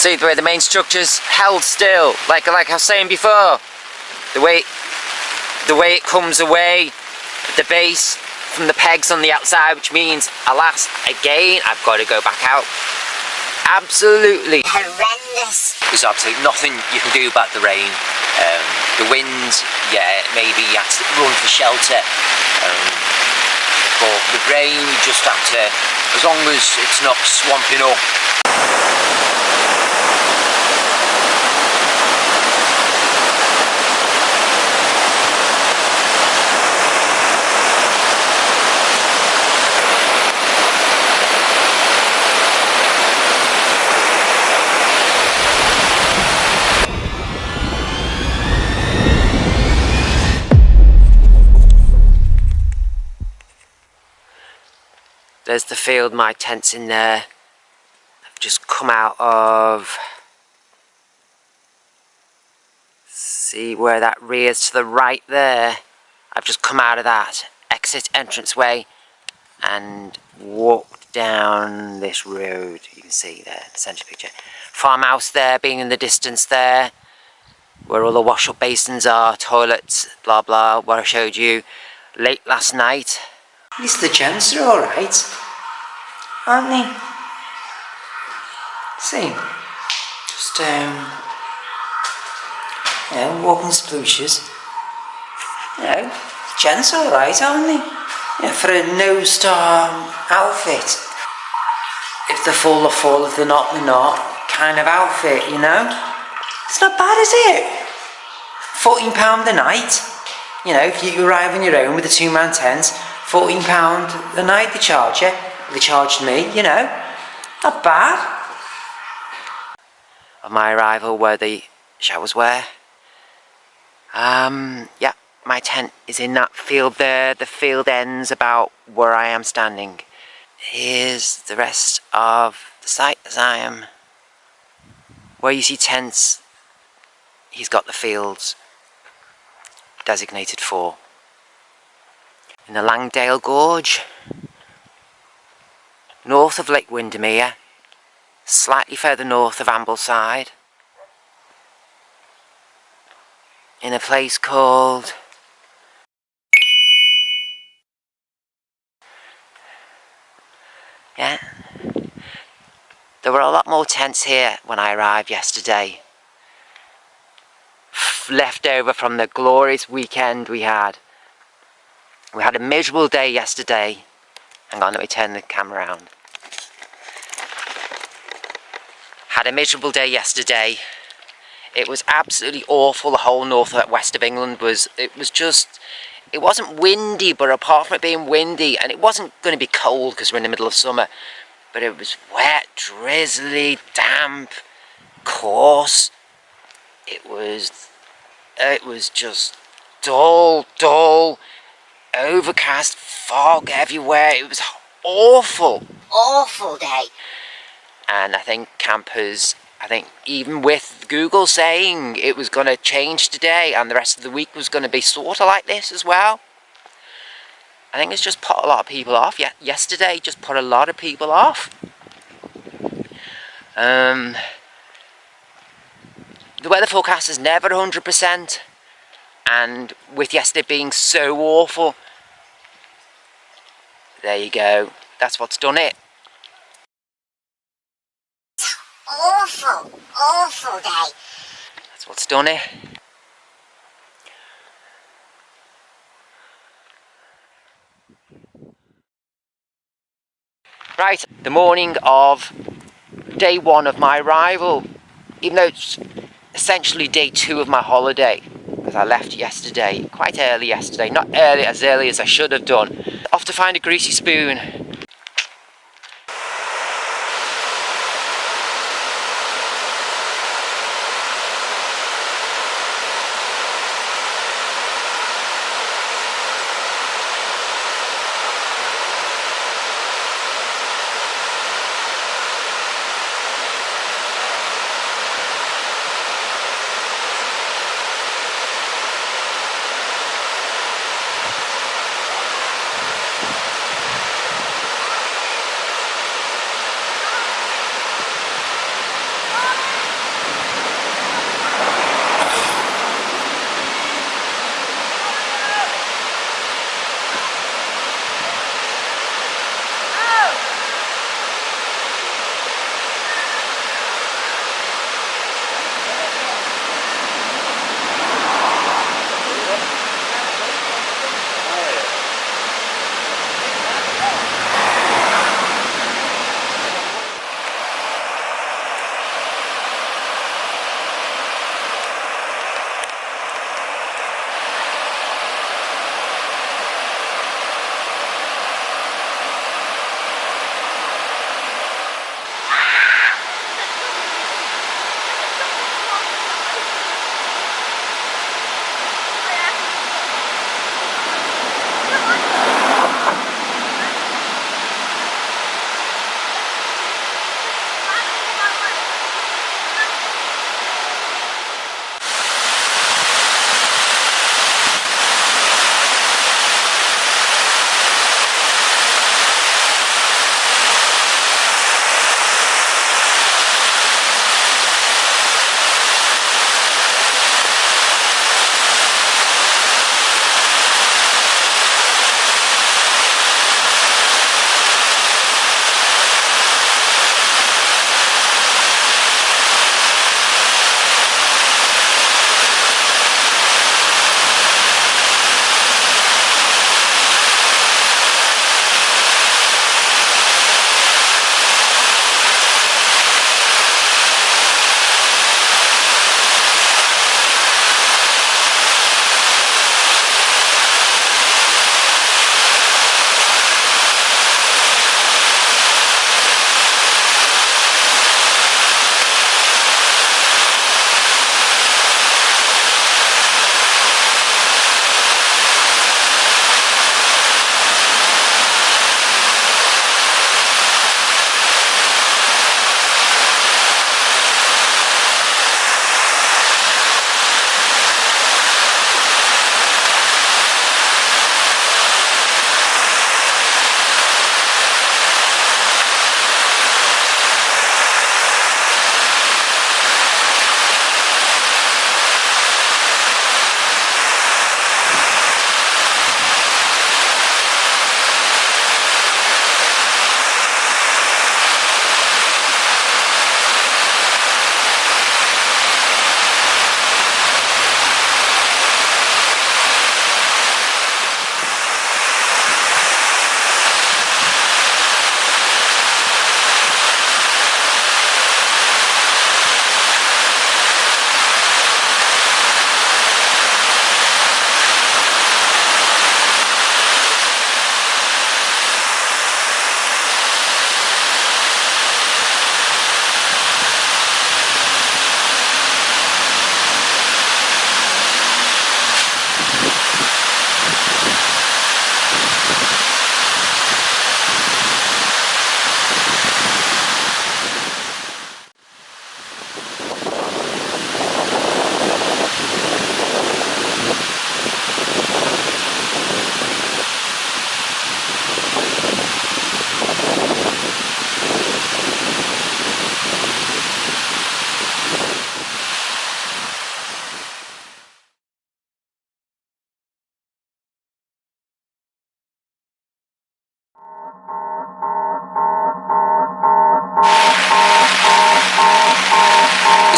See the way the main structure's held still, like I was saying before. The way it comes away, the base from the pegs on the outside, which means, alas, again, I've got to go back out. Absolutely horrendous. There's absolutely nothing you can do about the rain. The wind, yeah, maybe you have to run for shelter. But the rain, you just have to, as long as it's not swamping up. There's the field, my tent's in there. I've just come out of, see where that rears to the right there. I've just come out of that exit entranceway and walked down this road. You can see there, the centre picture. Farmhouse there, being in the distance there, where all the wash-up basins are, toilets, blah blah, what I showed you late last night. At least the gents are alright, aren't they? See, just yeah, walking splooshes. You know, the gents are alright, aren't they? Yeah, for a no-star outfit. If they fall, if they're not, they're not kind of outfit, you know? It's not bad, is it? £14 a night. You know, if you arrive on your own with a two-man tent, £14 a night they charge you. They charged me, you know. Not bad. On my arrival, where the showers were. Yeah, my tent is in that field there. The field ends about where I am standing. Here's the rest of the site as I am. Where you see tents, he's got the fields designated for. In the Langdale Gorge, north of Lake Windermere, slightly further north of Ambleside, in a place called yeah, there were a lot more tents here when I arrived yesterday, left over from the glorious weekend we had. We had a miserable day yesterday. Hang on, let me turn the camera around. Had a miserable day yesterday. It was absolutely awful. The whole north and west of England was, it wasn't windy, but apart from it being windy, and it wasn't going to be cold because we're in the middle of summer, but it was wet, drizzly, damp, coarse. It was just dull, overcast, fog everywhere. It was awful day. And I think campers, even with Google saying it was going to change today and the rest of the week was going to be sort of like this as well, I think it's just put a lot of people off. Yeah, yesterday just put a lot of people off. The weather forecast is never 100%, and with yesterday being so awful, there you go, that's what's done it. Awful day. That's what's done it. Right, the morning of day one of my arrival, even though it's essentially day 2 of my holiday, because I left yesterday, quite early yesterday, not as early as I should have done. Off to find a greasy spoon.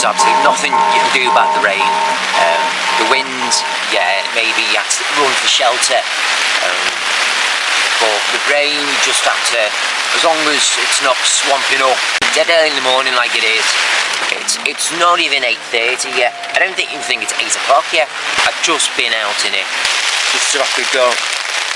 absolutely nothing you can do about the rain. The wind, yeah, maybe you have to run for shelter. But the rain, you just have to, as long as it's not swamping up dead early in the morning like it is. It's not even 8:30 yet. I don't think you think it's 8 o'clock yet. I've just been out in it, just so I could go.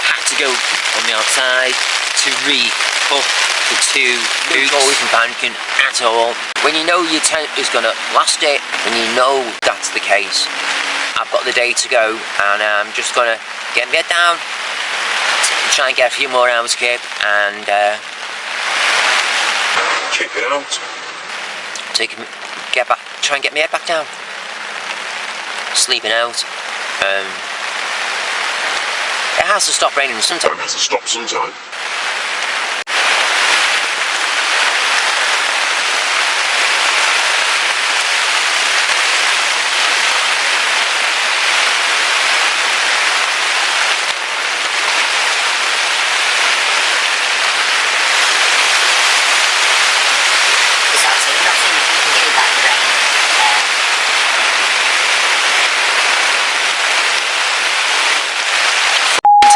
Had to go on the outside to re-put the two boots and banking at all. When you know your tent is gonna last it, when you know that's the case, I've got the day to go, and I'm just gonna get my head down, try and get a few more hours kip, and check it out. Try and get my head back down. Sleeping out. It has to stop raining sometime. It has to stop sometime.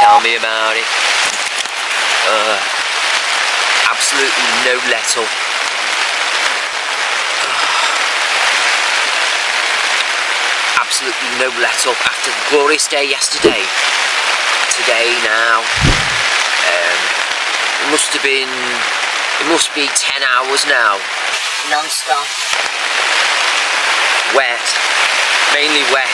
Tell me about it. Absolutely no let up. Absolutely no let up after the glorious day yesterday. Today now, it must be 10 hours now. Non-stop. Wet, mainly wet.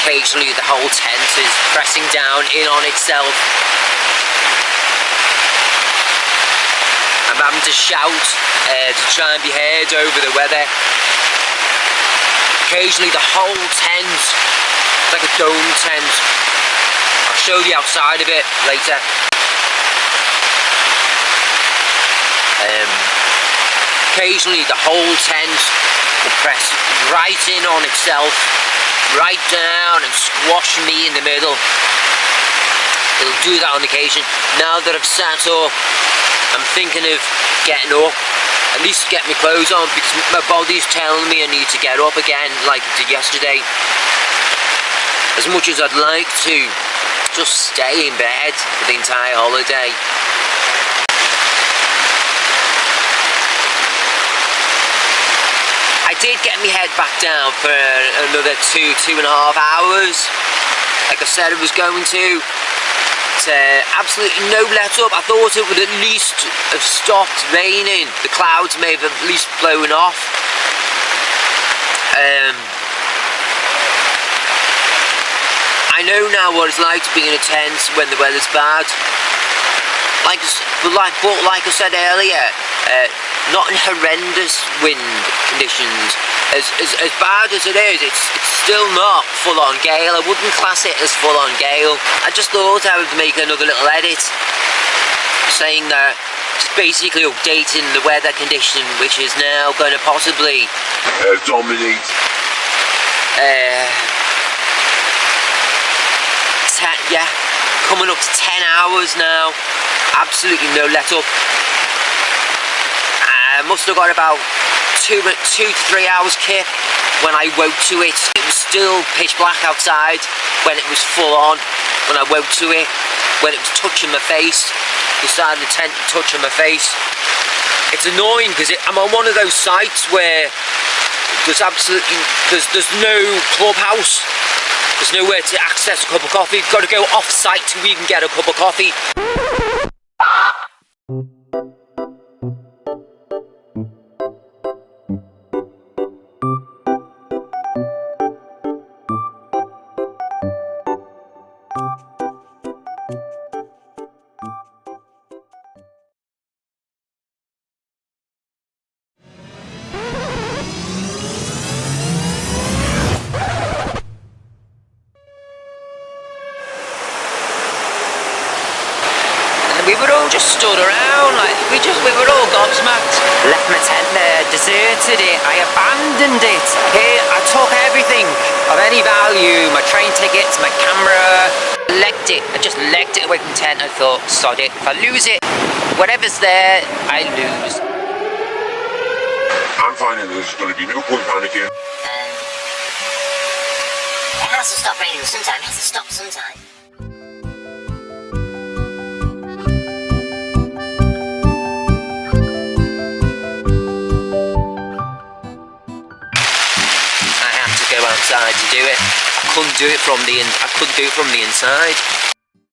Occasionally the whole tent is pressing down in on itself. I'm having to shout to try and be heard over the weather. Occasionally the whole tent, it's like a dome tent. I'll show the outside of it later. Occasionally the whole tent will press right in on itself, right down and squash me in the middle. It'll do that on occasion. Now that I've sat up, I'm thinking of getting up, at least get my clothes on, because my body's telling me I need to get up again like it did yesterday. As much as I'd like to just stay in bed for the entire holiday. I did get my head back down for another 2.5 hours, like I said I was going to. It's absolutely no let up. I thought it would at least have stopped raining. The clouds may have at least blown off. I know now what it's like to be in a tent when the weather's bad. Like I said earlier, not in horrendous wind conditions. As bad as it is, it's still not full-on gale. I wouldn't class it as full-on gale. I just thought I would make another little edit saying that just basically updating the weather condition, which is now going to possibly dominate. Yeah, coming up to 10 hours now. Absolutely no let up. I must have got about 2 to 3 hours kip when I woke to it. It was still pitch black outside when it was full on. When I woke to it, when it was touching my face, the side of the tent touching my face. It's annoying because I'm on one of those sites where there's no clubhouse. There's nowhere to access a cup of coffee. You've got to go off-site to even get a cup of coffee. We were all just stood around, like we were all gobsmacked. Left my tent there, deserted it, I abandoned it. Hey, I took everything of any value, my train tickets, my camera, legged it. I just legged it away from the tent. I thought, sod it, if I lose it, whatever's there, I lose. I'm finding there's going to be no point panicking. It has to stop raining sometime. It has to stop sometime. I had to go outside to do it. I couldn't do it from the inside.